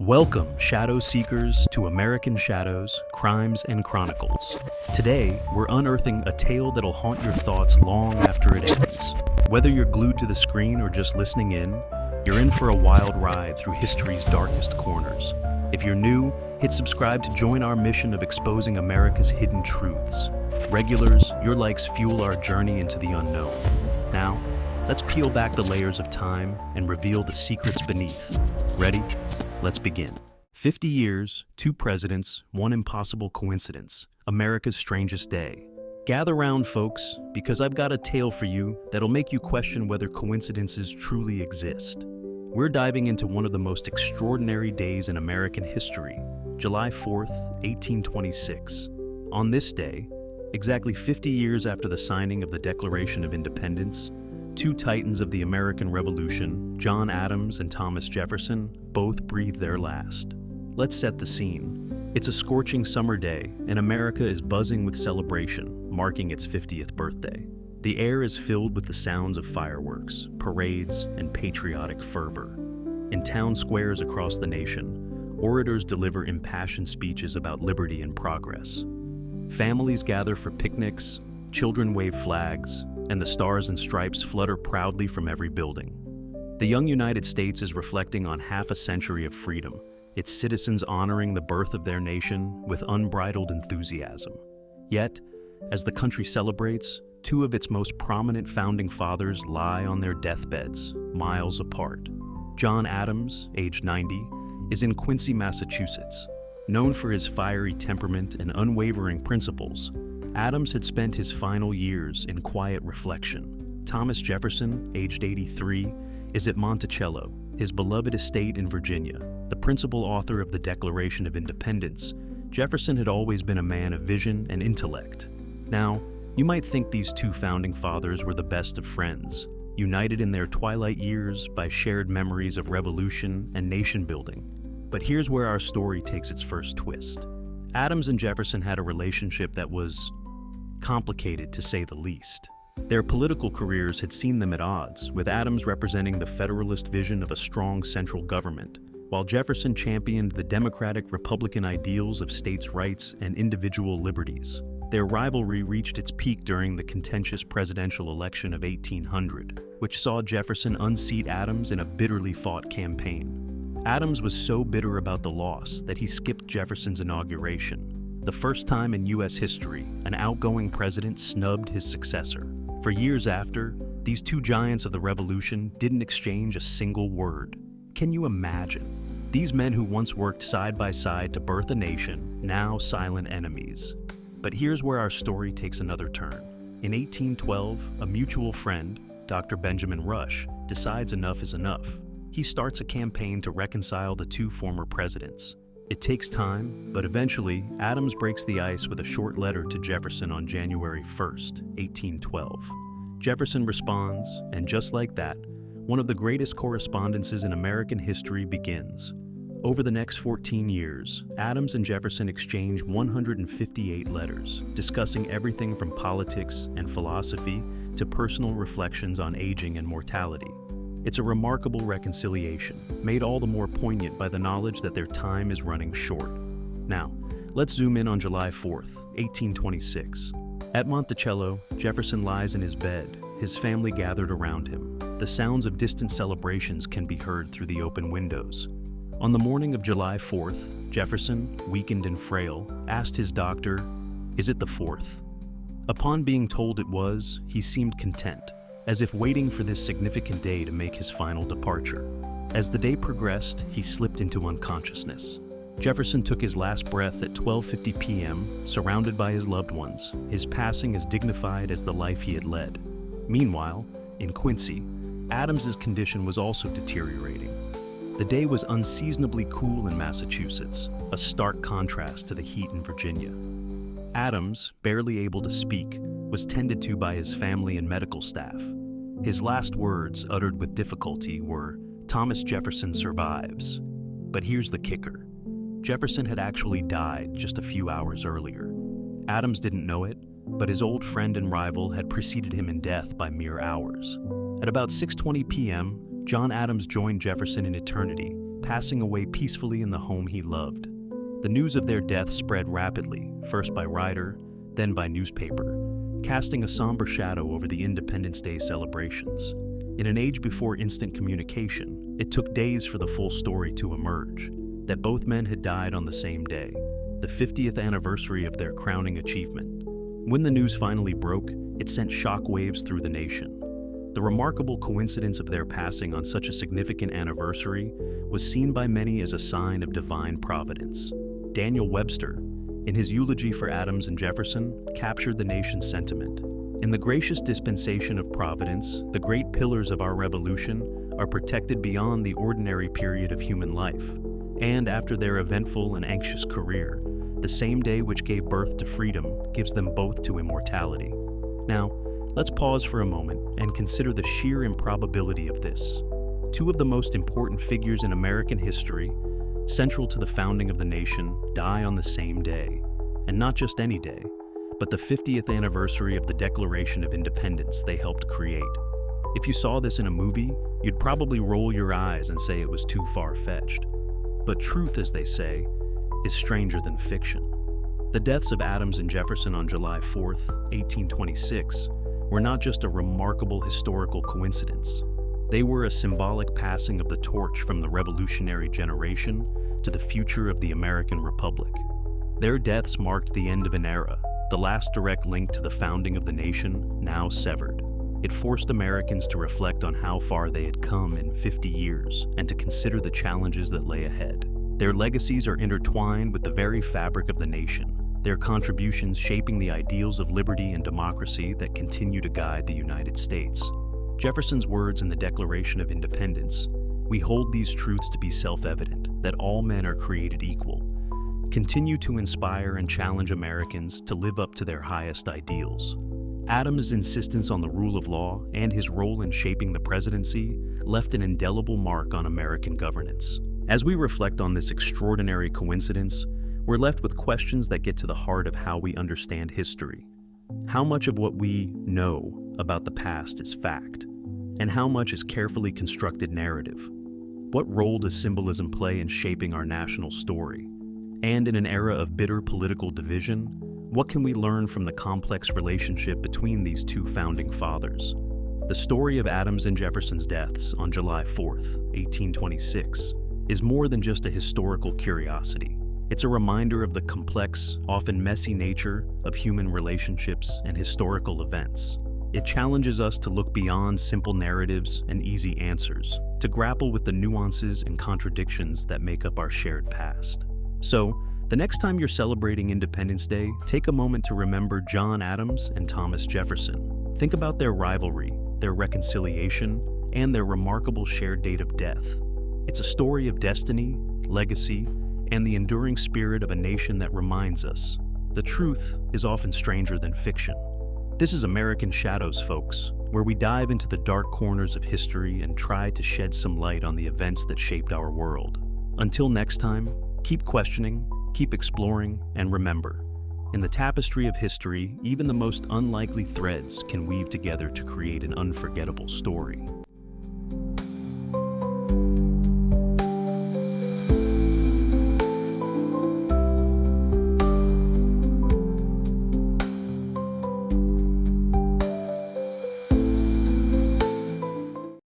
Welcome, Shadow Seekers, to American Shadows, Crimes and Chronicles. Today, we're unearthing a tale that'll haunt your thoughts long after it ends. Whether you're glued to the screen or just listening in, you're in for a wild ride through history's darkest corners. If you're new, hit subscribe to join our mission of exposing America's hidden truths. Regulars, your likes fuel our journey into the unknown. Now, let's peel back the layers of time and reveal the secrets beneath. Ready? Let's begin. 50 years, 2 presidents, one impossible coincidence. America's strangest day. Gather round, folks, because I've got a tale for you that'll make you question whether coincidences truly exist. We're diving into one of the most extraordinary days in American history, July 4th, 1826. On this day, exactly 50 years after the signing of the Declaration of Independence, 2 titans of the American Revolution, John Adams and Thomas Jefferson, both breathe their last. Let's set the scene. It's a scorching summer day, and America is buzzing with celebration, marking its 50th birthday. The air is filled with the sounds of fireworks, parades, and patriotic fervor. In town squares across the nation, orators deliver impassioned speeches about liberty and progress. Families gather for picnics, children wave flags, and the stars and stripes flutter proudly from every building. The young United States is reflecting on half a century of freedom, its citizens honoring the birth of their nation with unbridled enthusiasm. Yet, as the country celebrates, 2 of its most prominent founding fathers lie on their deathbeds, miles apart. John Adams, age 90, is in Quincy, Massachusetts. Known for his fiery temperament and unwavering principles, Adams had spent his final years in quiet reflection. Thomas Jefferson, aged 83, is at Monticello, his beloved estate in Virginia. The principal author of the Declaration of Independence, Jefferson had always been a man of vision and intellect. Now, you might think these 2 founding fathers were the best of friends, united in their twilight years by shared memories of revolution and nation building. But here's where our story takes its first twist. Adams and Jefferson had a relationship that was complicated, to say the least. Their political careers had seen them at odds, with Adams representing the Federalist vision of a strong central government, while Jefferson championed the democratic Republican ideals of states' rights and individual liberties. Their rivalry reached its peak during the contentious presidential election of 1800, which saw Jefferson unseat Adams in a bitterly fought campaign. Adams was so bitter about the loss that he skipped Jefferson's inauguration, the first time in U.S. history an outgoing president snubbed his successor. For years after, these 2 giants of the Revolution didn't exchange a single word. Can you imagine? These men who once worked side by side to birth a nation, now silent enemies. But here's where our story takes another turn. In 1812, a mutual friend, Dr. Benjamin Rush, decides enough is enough. He starts a campaign to reconcile the 2 former presidents. It takes time, but eventually, Adams breaks the ice with a short letter to Jefferson on January 1st, 1812. Jefferson responds, and just like that, one of the greatest correspondences in American history begins. Over the next 14 years, Adams and Jefferson exchange 158 letters, discussing everything from politics and philosophy to personal reflections on aging and mortality. It's a remarkable reconciliation, made all the more poignant by the knowledge that their time is running short. Now, let's zoom in on July 4th, 1826. At Monticello, Jefferson lies in his bed, his family gathered around him. The sounds of distant celebrations can be heard through the open windows. On the morning of July 4th, Jefferson, weakened and frail, asked his doctor, "Is it the 4th?" Upon being told it was, he seemed content, as if waiting for this significant day to make his final departure. As the day progressed, he slipped into unconsciousness. Jefferson took his last breath at 12:50 p.m., surrounded by his loved ones, his passing as dignified as the life he had led. Meanwhile, in Quincy, Adams's condition was also deteriorating. The day was unseasonably cool in Massachusetts, a stark contrast to the heat in Virginia. Adams, barely able to speak, was tended to by his family and medical staff. His last words, uttered with difficulty, were, "Thomas Jefferson survives." But here's the kicker. Jefferson had actually died just a few hours earlier. Adams didn't know it, but his old friend and rival had preceded him in death by mere hours. At about 6:20 p.m., John Adams joined Jefferson in eternity, passing away peacefully in the home he loved. The news of their death spread rapidly, first by writer, then by newspaper, casting a somber shadow over the Independence Day celebrations. In an age before instant communication, it took days for the full story to emerge, that both men had died on the same day, the 50th anniversary of their crowning achievement. When the news finally broke, it sent shockwaves through the nation. The remarkable coincidence of their passing on such a significant anniversary was seen by many as a sign of divine providence. Daniel Webster, in his eulogy for Adams and Jefferson, captured the nation's sentiment. In the gracious dispensation of providence, the great pillars of our revolution are protected beyond the ordinary period of human life, and after their eventful and anxious career, the same day which gave birth to freedom gives them both to immortality. Now, let's pause for a moment and consider the sheer improbability of this. Two of the most important figures in American history, central to the founding of the nation, die on the same day, and not just any day, but the 50th anniversary of the Declaration of Independence they helped create. If you saw this in a movie, you'd probably roll your eyes and say it was too far-fetched. But truth, as they say, is stranger than fiction. The deaths of Adams and Jefferson on July 4th, 1826, were not just a remarkable historical coincidence. They were a symbolic passing of the torch from the revolutionary generation to the future of the American Republic. Their deaths marked the end of an era, the last direct link to the founding of the nation, now severed. It forced Americans to reflect on how far they had come in 50 years and to consider the challenges that lay ahead. Their legacies are intertwined with the very fabric of the nation, their contributions shaping the ideals of liberty and democracy that continue to guide the United States. Jefferson's words in the Declaration of Independence, "We hold these truths to be self-evident, that all men are created equal," continue to inspire and challenge Americans to live up to their highest ideals. Adams' insistence on the rule of law and his role in shaping the presidency left an indelible mark on American governance. As we reflect on this extraordinary coincidence, we're left with questions that get to the heart of how we understand history. How much of what we know about the past is fact, and how much is carefully constructed narrative? What role does symbolism play in shaping our national story? And in an era of bitter political division, what can we learn from the complex relationship between these two founding fathers? The story of Adams and Jefferson's deaths on July 4th, 1826, is more than just a historical curiosity. It's a reminder of the complex, often messy nature of human relationships and historical events. It challenges us to look beyond simple narratives and easy answers, to grapple with the nuances and contradictions that make up our shared past. So, the next time you're celebrating Independence Day, take a moment to remember John Adams and Thomas Jefferson. Think about their rivalry, their reconciliation, and their remarkable shared date of death. It's a story of destiny, legacy, and the enduring spirit of a nation that reminds us the truth is often stranger than fiction. This is American Shadows, folks, where we dive into the dark corners of history and try to shed some light on the events that shaped our world. Until next time, keep questioning, keep exploring, and remember, in the tapestry of history, even the most unlikely threads can weave together to create an unforgettable story.